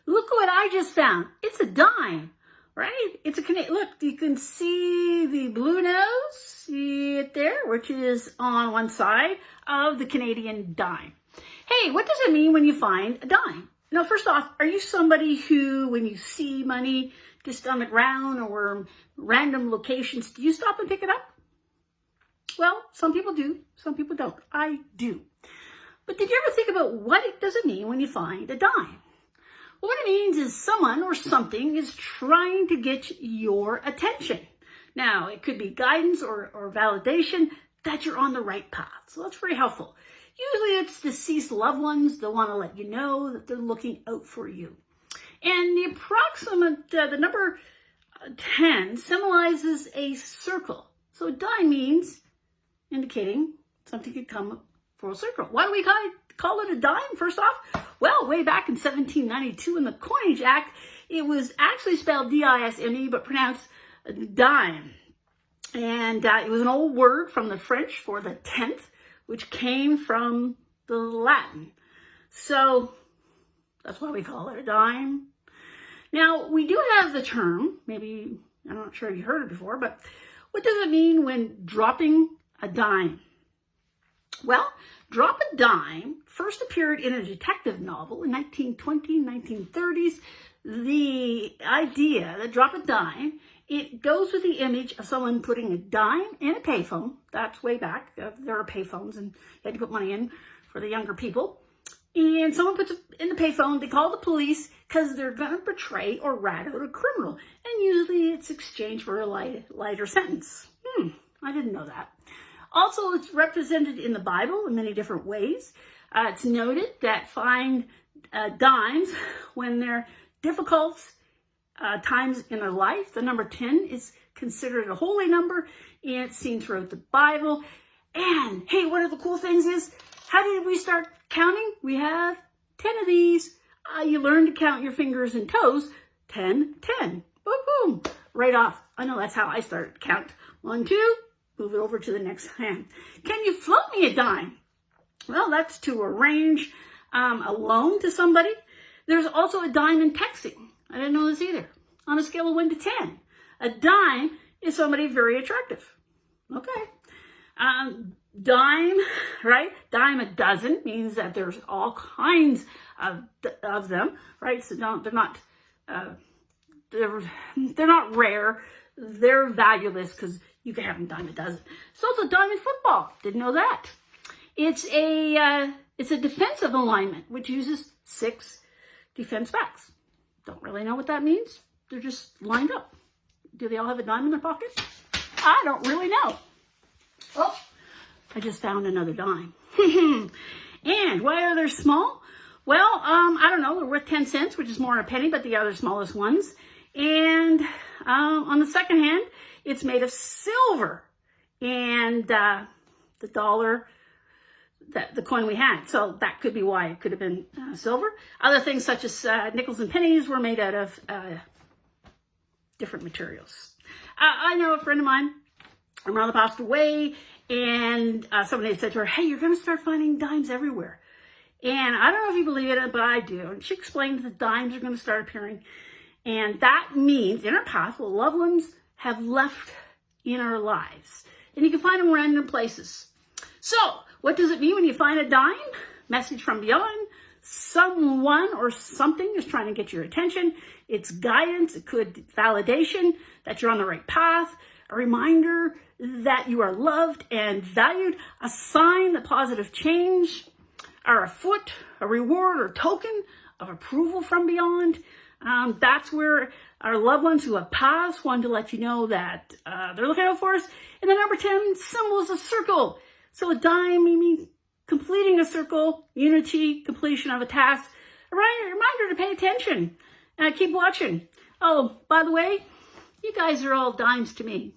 Look what I just found. It's a dime, right? It's a Canadian. Look, you can see the blue nose, see it there, which is on one side of the Canadian dime. Hey, what does it mean when you find a dime? Now, first off, are you somebody who, when you see money just on the ground or random locations, do you stop and pick it up? Well, some people do, some people don't. I do. But did you ever think about what it does it mean when you find a dime? Well, what it means is someone or something is trying to get your attention. Now, it could be guidance or validation that you're on the right path. So that's very helpful. Usually it's deceased loved ones that want to let you know that they're looking out for you. And the approximate, the number 10 symbolizes a circle. So a dime means indicating something could come full circle. Why do we call it a dime, first off? Well, way back in 1792 in the Coinage Act, it was actually spelled D-I-S-M-E, but pronounced dime. And it was an old word from the French for the 10th, which came from the Latin. So that's why we call it a dime. Now, we do have the term, maybe, I'm not sure if you heard it before, but what does it mean when dropping a dime? Well, drop a dime first appeared in a detective novel in 1920, 1930s. The idea that drop a dime, it goes with the image of someone putting a dime in a payphone. That's way back. There are payphones and you had to put money in for the younger people. And someone puts it in the payphone, they call the police because they're going to betray or rat out a criminal. And usually it's exchanged for a lighter sentence. I didn't know that. Also, it's represented in the Bible in many different ways. It's noted that find dimes when they're difficult times in their life. The number 10 is considered a holy number, and it's seen throughout the Bible. And hey, one of the cool things is, how did we start counting? We have 10 of these. You learn to count your fingers and toes. 10, 10. Boom, boom. Right off. I know that's how I started to count. 1, 2. Move it over to the next hand. Can you float me a dime? Well, that's to arrange a loan to somebody. There's also a dime in texting. I didn't know this either. On a scale of 1 to 10, a dime is somebody very attractive. Okay. Dime, right? Dime a dozen means that there's all kinds of them, right? So they're not rare. They're valueless because you can have them dime a dozen. It's also dime in football. Didn't know that. It's a defensive alignment which uses 6 defense backs. Don't really know what that means. They're just lined up. Do they all have a dime in their pocket? I don't really know. Oh, I just found another dime. And why are they small? Well, I don't know. They're worth 10 cents, which is more than a penny, but the other smallest ones. And on the second hand, it's made of silver. And the dollar, the coin we had. So that could be why it could have been silver. Other things such as nickels and pennies were made out of different materials. I know a friend of mine, her mother passed away, and somebody said to her, hey, you're going to start finding dimes everywhere. And I don't know if you believe it, but I do. And she explained that dimes are going to start appearing. And that means in our path, well, loved ones have left in our lives. And you can find them random places. So what does it mean when you find a dime? Message from beyond. Someone or something is trying to get your attention. It's guidance. It could be validation that you're on the right path. A reminder that you are loved and valued. A sign that positive change are afoot. A reward or token of approval from beyond. That's where our loved ones who have passed want to let you know that they're looking out for us. And the number 10 symbol is a circle. So a dime meaning completing a circle, unity, completion of a task. A reminder to pay attention. Keep watching. Oh, by the way, you guys are all dimes to me.